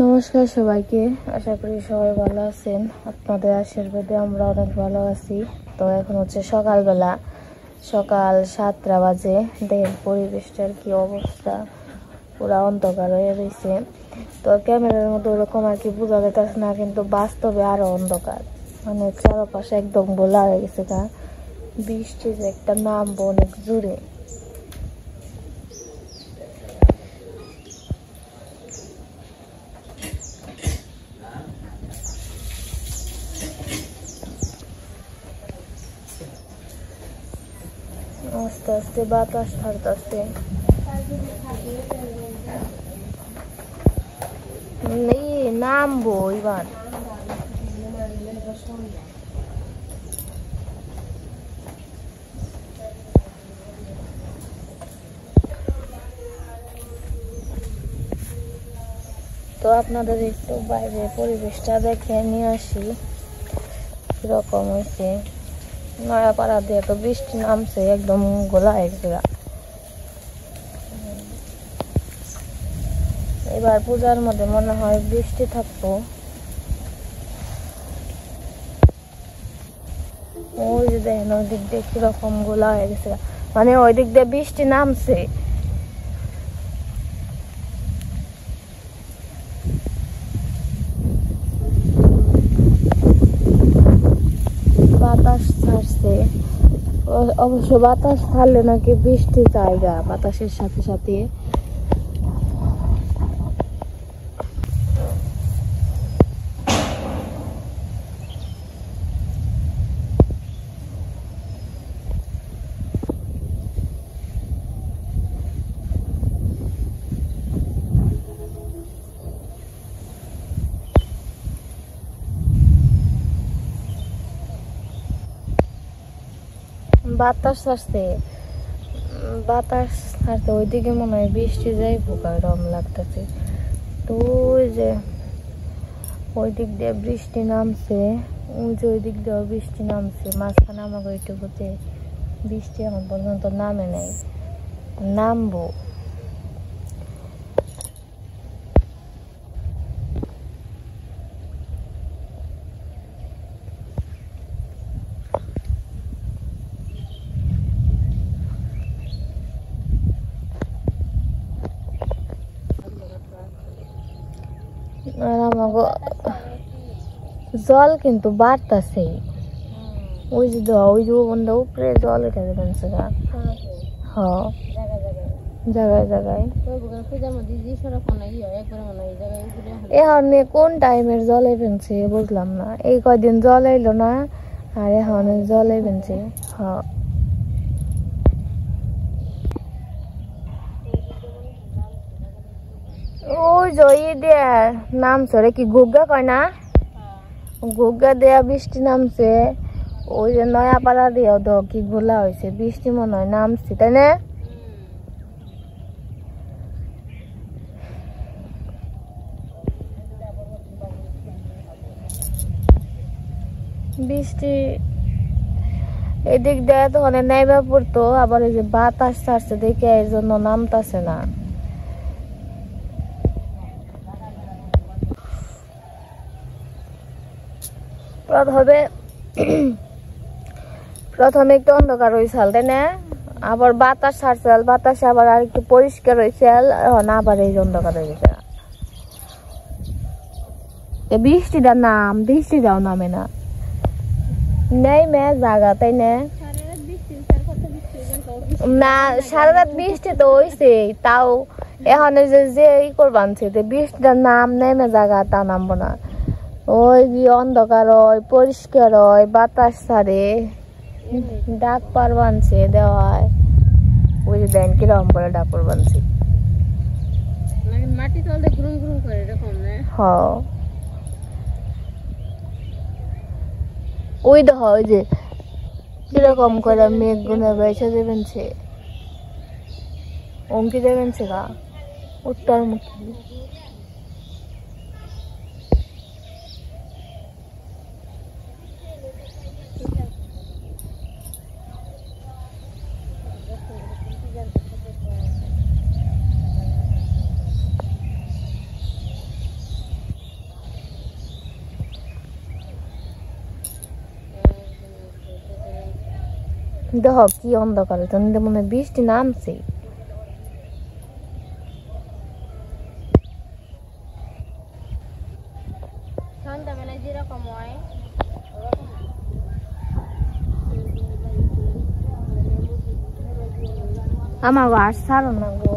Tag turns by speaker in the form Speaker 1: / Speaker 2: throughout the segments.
Speaker 1: নমস্কার সবাইকে, আশা করি সবাই ভালো আছেন। আপনাদের আশীর্বাদে আমরা অনেক ভালো আছি। তো এখন হচ্ছে সকালবেলা, সকাল 7টা বাজে। দেখেন পরিবেশটার কি অবস্থা, পুরা অন্ধকার হয়ে রয়েছে। তো ক্যামেরার মধ্যে ওরকম আর কি বোঝা যেতেছে না, কিন্তু বাস্তবে আরো অন্ধকার, মানে চারপাশে একদম গোলা হয়ে গেছে। বৃষ্টি যে একটা নামবো অনেক জোরে। আস্তে আস্তে বাতাস ছাড়তেছে। নামবো এবার। তো আপনাদের একটু বাইরে পরিবেশটা দেখে নিয়ে আসি কিরকম হয়েছে। নয়াপাড়া দিয়ে তো বৃষ্টি নামছে, একদম গোলা হয়ে গেছে। এবার পূজার মধ্যে মনে হয় বৃষ্টি থাকবো। ওই যে দেখেন ওই দিক দিয়ে কিরকম গোলা হয়ে গেছে, মানে ওই দিক দিয়ে বৃষ্টি নামছে। বাতাস ছাড়ছে, অবশ্য বাতাস ছাড়লে নাকি বৃষ্টি জায়গা বাতাসের সাথে সাথে। বাতাস ছাড়ছে, বাতাস ছাড়ছে, ওইদিকে মনে হয় বৃষ্টি যাই পোকা রম লাগতেছে। তো ওই যে ওই দিক দিয়ে বৃষ্টি নামছে, ওই যে ওই দিক দিয়েও বৃষ্টি নামছে। মাঝখানে আমাকে ওইটুকুতে বৃষ্টি এখন পর্যন্ত নামে নাই, নামবো। আর আমাকে জল কিন্তু বাড়তাছে, ওই যে ওই যে বন্ধু উপরে জল উঠে যাচ্ছে। হ্যাঁ, জায়গায় জায়গায়। এখন কোন টাইমের জলে ফেলছে বুঝলাম না, এই কয়দিন জল এলো না, আর এখন জলে ফেলছে। হ্যাঁ, ওই জয়ী দেয়া নামছে রে, কি ঘুগা কয় না, ঘুগা দেয়া বৃষ্টি নামছে। ওই যে নয়াপাড়া দিয়েও তো কি গোলা হয়েছে, বৃষ্টি মনে হয় নামছে, তাই না? বৃষ্টি এদিক দিয়ে তো অনেক নাইবা পড়তো, আবার এই যে বাতাস ছাড়ছে দেখে এর জন্য নামতাছে না। প্রথমে একটু অন্ধকার হয়েছিল, তাই না? আবার বাতাস ছাড়ছে, বাতাসে আবার আর একটু পরিষ্কার হয়েছে, এখন আবার এই অন্ধকার হয়ে গেছে। বৃষ্টিটা বৃষ্টিটাও নামে না, নেই মে জায়গা, তাই না? না, সারা রাত বৃষ্টি তো হয়েছে, তাও এখন যে ই করবানছে বৃষ্টিটার নাম নেমে জায়গা তা নামবো না। ওই অন্ধকার হয়, পরিষ্কার হয়, বাতাস ছাড়ে, ডাক পার বানছে দেওয়া হয়। ওই যে দেন কিরকম করে ডাকর বানছে, মাটি তলে ঘুরুম ঘুরুম করে এরকম। হ্যাঁ, ওই দেখো ওই যে কিরকম করে মেঘ গুনে বেছে দেবেনছে, অঙ্কি দেবেনছে গা উত্তরমুখী। দেখো কি অন্ধকারে, তো মনে হয় বৃষ্টি নামছে। সন্ধ্যাবেলায় যেরকম হয় আমার আর ছাড়ো না গো।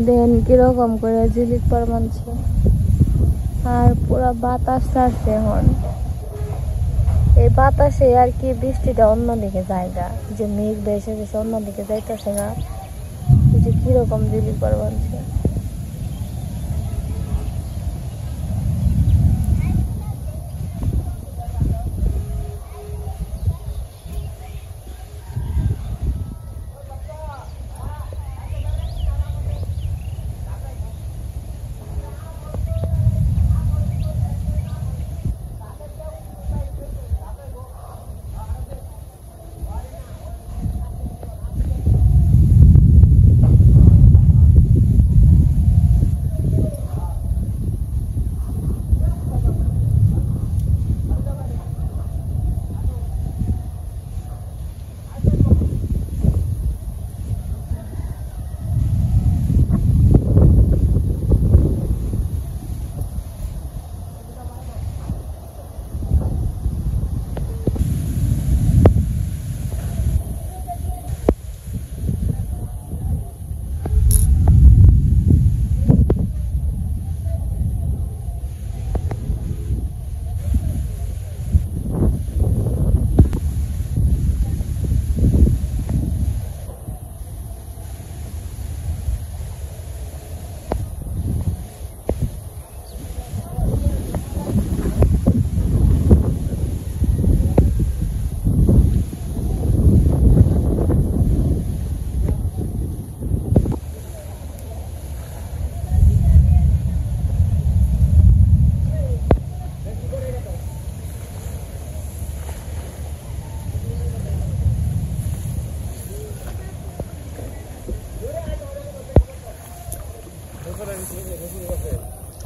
Speaker 1: দেন কিরকম করে ঝিলিক পার মানছে, আর পুরা বাতাস ছাড়ছে এখন। এই বাতাসে আর কি বৃষ্টিটা অন্যদিকে জায়গা, যে মেঘ ভেসে গেছে অন্যদিকে যাইতেছে না, যে কিরকম ঝিলিক পার মানছে।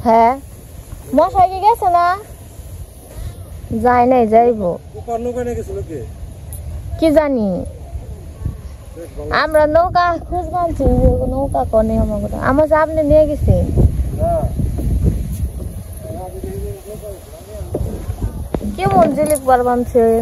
Speaker 1: হ্যাঁ মশাই কি গেছে না? যায় নাই, যাইবো কি জানি। আমরা নৌকা খুঁজ মানছি, নৌকা কনে আমার আপনি নিয়ে গেছেন। কেমন ঝিলিক বার বানছেন?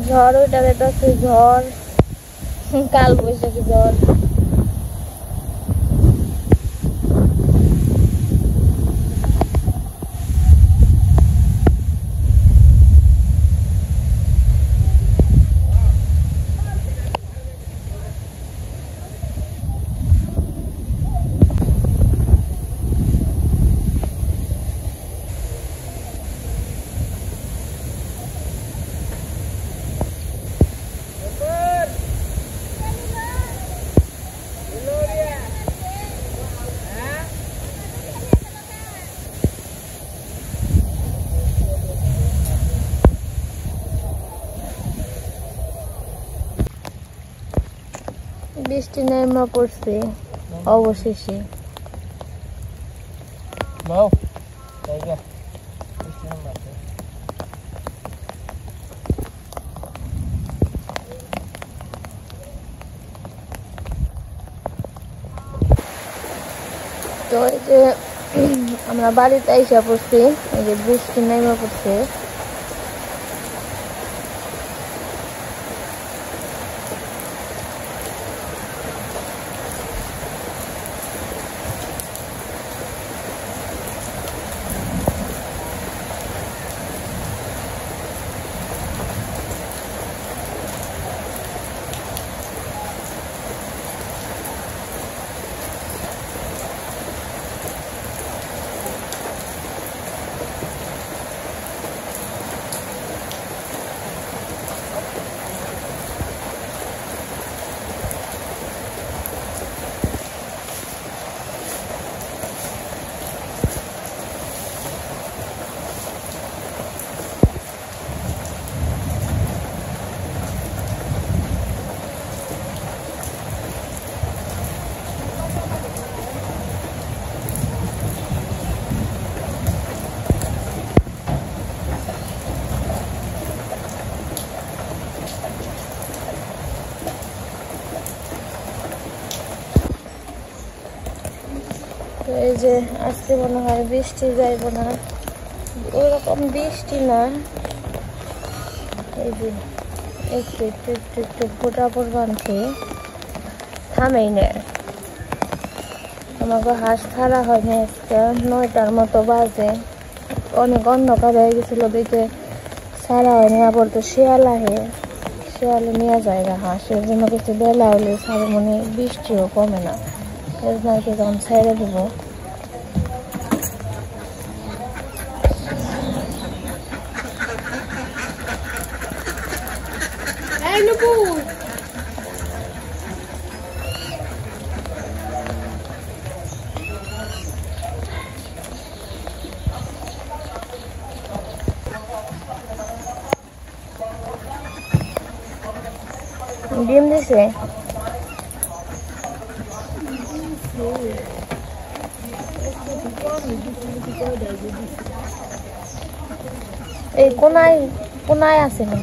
Speaker 1: ঝড় ওইটা দেখতেছে, ঝড় কাল বৈশাখী ঝড়। বৃষ্টি নেমে পড়ছে অবশেষে। তো এই যে আমরা বাড়িতে আইসা পড়ছি, এই যে বৃষ্টি নেমে পড়ছে। তো এই যে আজকে মনে হয় বৃষ্টি যাইব না, ওরকম বৃষ্টি না, এই যে একটু একটু একটু একটু ফোটা পড়বানছে, থামেই না। আমাকে হাঁস ছাড়া হয়নি আজকে, 9টার মতো বাজে, অনেক অন্ধকার হয়ে গেছিল দেখে ছাড়া হয়নি। আবার তো শিয়াল আহে, শিয়ালে নিয়ে যায় হাঁস, এর জন্য কিছু বেলা হলে ছাড়ে, মনে বৃষ্টিও কমে না, এর জন্য আর কি যখন ছেড়ে দেবো। ডিম দিছে, এই কোনায় কোনায় আছে না।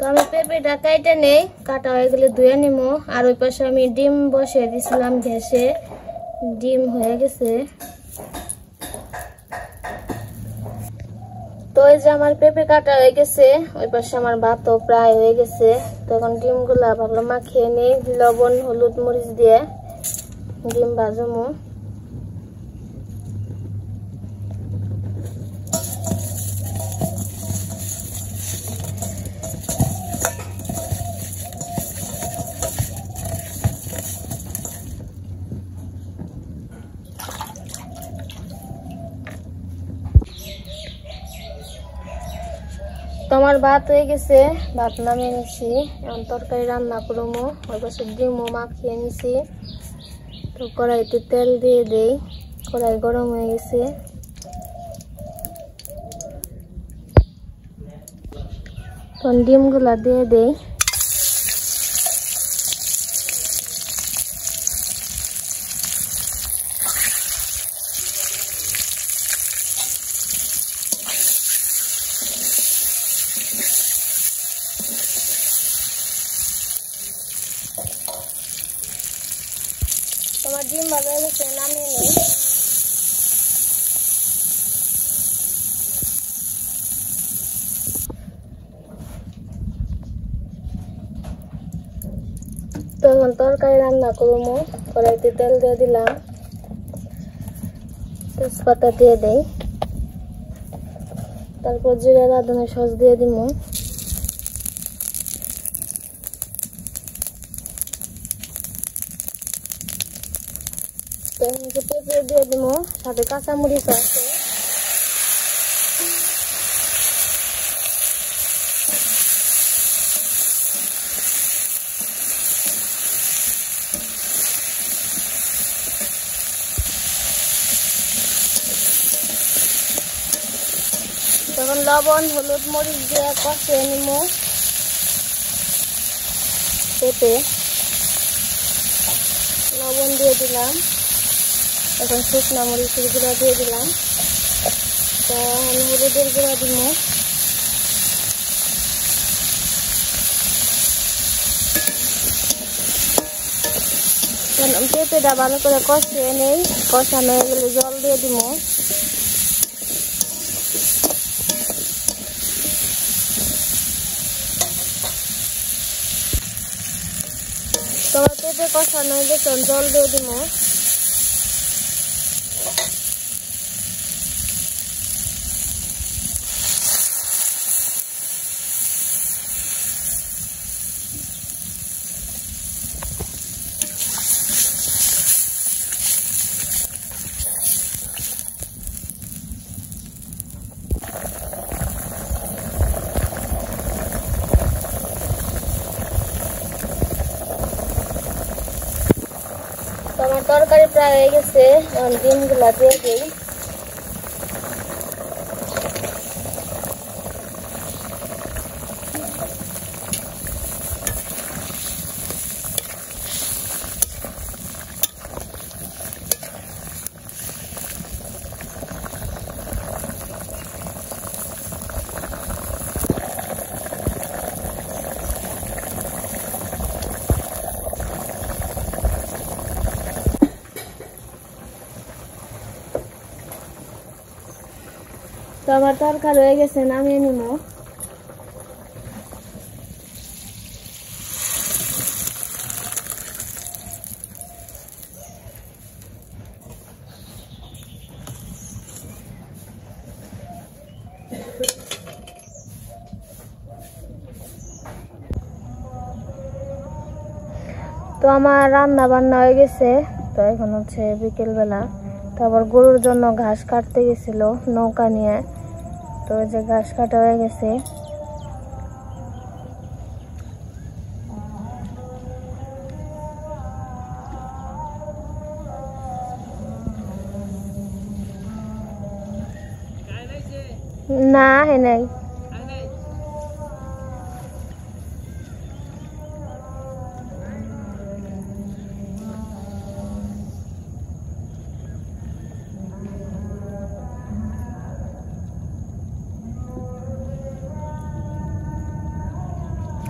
Speaker 1: আমি পেঁপেটা কাইটে নেই, কাটা হয়ে গেলে ধুয়ে নিমো। আর ওই পাশে আমি ডিম বসিয়ে দিছিলাম গ্যাসে, ডিম হয়ে গেছে। তো এই যে আমার পেঁপে কাটা হয়ে গেছে, ওই পাশে আমার ভাতও প্রায় হয়ে গেছে। তো এখন ডিমগুলা ভালো মাখিয়ে নিই, লবণ হলুদ মরিচ দিয়ে ডিম ভাজমু। তোমার ভাত হয়ে গেছে, ভাত নামিয়ে নিছি। এখন তরকারি রান্না করবো। ওই পাশে ডিমও মাখিয়ে নিছি। তো কড়াইতে তেল দিয়ে দেই, কড়াই গরম হয়ে গেছে। তখন ডিমগুলা দিয়ে দেই। তোমার ডিম ভালো হয়ে গেছে, নামিয়ে নিই। তখন তরকারি রান্না করবো। কড়াইতে তেল দিয়ে দিলাম, তেজপাতা দিয়ে দেই, তারপর জিরা রাঁধুনি সস দিয়ে দিব। পেঁপে দিয়ে দিব, সাথে কাঁচামরিচ আছে। তখন লবণ হলুদ মরিচ দিয়ে কষিয়ে নিব পেঁপে। লবণ দিয়ে দিলাম, এখন শুকনো মরিচের গুঁড়া দিয়ে দিলাম। তো আমি হলুদের গুঁড়া দিব। পেঁপেটা ভালো করে কষিয়ে নেই, কষানো হয়ে গেলে জল দিয়ে দিব। তোমার পেঁপে কষানো হয়ে গেছে, জল দিয়ে দিব। আমার তরকারি প্রায় হয়ে গেছে, এখন ডিমগুলা দিয়ে দিই। তো আমার তরকারি হয়ে গেছে, নামিয়ে নিব। তো আমার রান্না বান্না হয়ে গেছে। তো এখন হচ্ছে বিকেল বেলা। তারপর গরুর জন্য ঘাস কাটতে গেছিল নৌকা নিয়ে। তো এই যে ঘাস কাটা হয়ে গেছে। না হে নাই।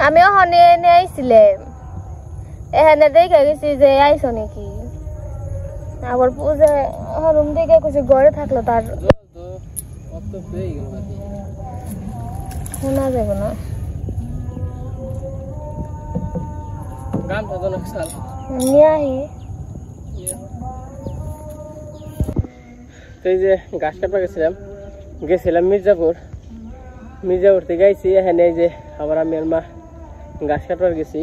Speaker 1: আমি ওখানে এনে আইছিলাম এখানে দেখে গেছি যে আইসো নাকি আবার পূজা রুম থেকে কিছু ঘরে থাকলো তার শোনা যাবে না নিয়ে আহি
Speaker 2: তো এই যে গাছ কাটতে গেছিলাম মির্জাপুর থেকে আইছি এখানে এই যে আবার আমি আর মা গাছ কাটবার গেছি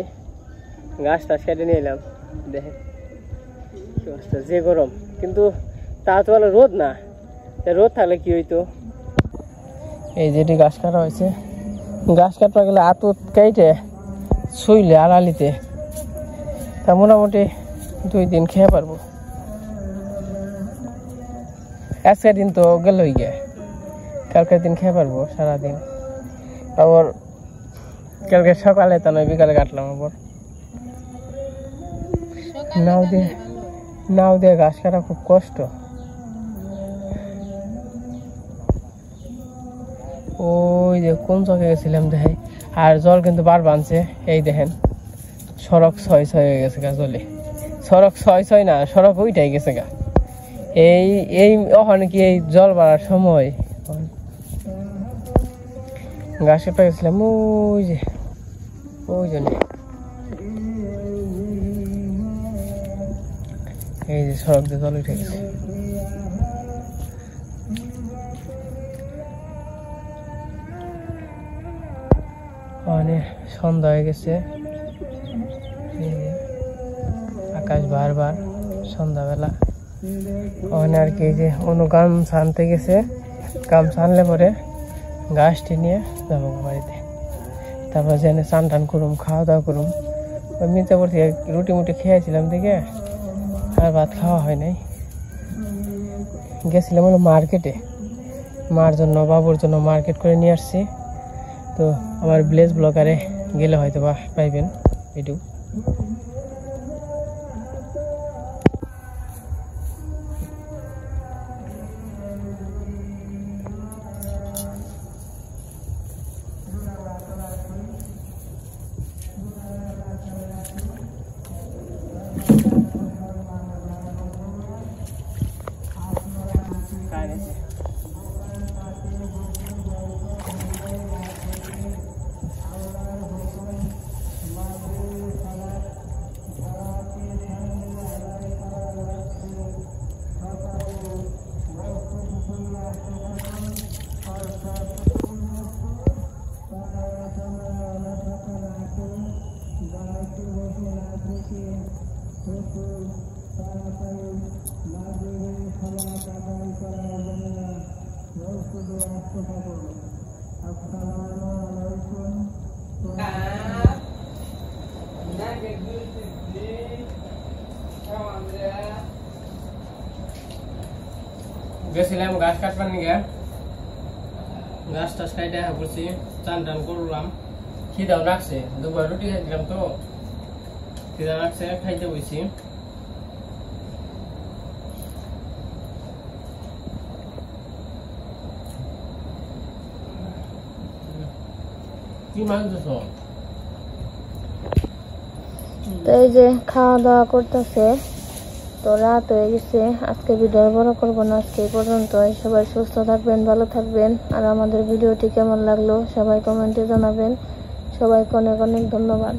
Speaker 2: গাছ টাছ কেটে নিয়ে এলাম দেখেন যে গরম কিন্তু তা তো বলে রোদ না রোদ থাকলে কি হইতো এই যেটি গাছ কাটা হয়েছে গাছ কাটবা গেলে আতুত কাইটে শুইলে আড়ালিতে তা মোটামুটি 2 দিন খেয়ে পারবো আজকে দিন তো গেল গিয়ে কালকের দিন খেয়ে পারবো সারাদিন আবার কালকে সকালে তা নয় বিকালে কাটলাম আবার নাও দিয়ে ঘাস কাটা খুব কষ্ট ওই যে কোন চকে গেছিলাম দেখে আর জল কিন্তু বার বানছে এই দেখেন সড়ক 6 হয়ে গেছে গা জলে সড়ক 6 না সড়ক ওইটাই গেছে গা এই ওখানে কি এই জল বাড়ার সময় ঘাস কাটা গেছিলাম ওই জন্য এই যে সড়ক দিয়ে জল উঠে গেছে অনেক সন্ধ্যা হয়ে গেছে আকাশ বারবার সন্ধ্যাবেলা ওখানে আর কি যে অনু গামছা আনতে গেছে গামছা আনলে পরে গাছটি নিয়ে যাবো বাড়িতে তারপর যেন চান টান করুম খাওয়া দাওয়া করুম ওই মির্জাপুর থেকে রুটি মুটি খেয়েছিলাম দেখে আর ভাত খাওয়া হয় নাই গেছিলাম হলো মার্কেটে মার জন্য বাবুর জন্য মার্কেট করে নিয়ে আসছি তো আমার ভিলেজ ব্লগারে গেলে হয়তো বা পাইবেন ভিডিও গেছিলাম গাছ কাটবার নিয়ে গাছ টাছ কাটে বসছি চান টান করলাম খিদাও লাগছে দুবার রুটি খাইছিলাম তো খিদা লাগছে খাইতে বসছি কি মাংস
Speaker 1: তো এই যে খাওয়া দাওয়া করতেছে তো রাত হয়ে গেছে আজকে ভিডিও বড় করবো না আজকে এই পর্যন্ত সবাই সুস্থ থাকবেন ভালো থাকবেন আর আমাদের ভিডিওটি কেমন লাগলো সবাই কমেন্টে জানাবেন সবাইকে অনেক অনেক ধন্যবাদ।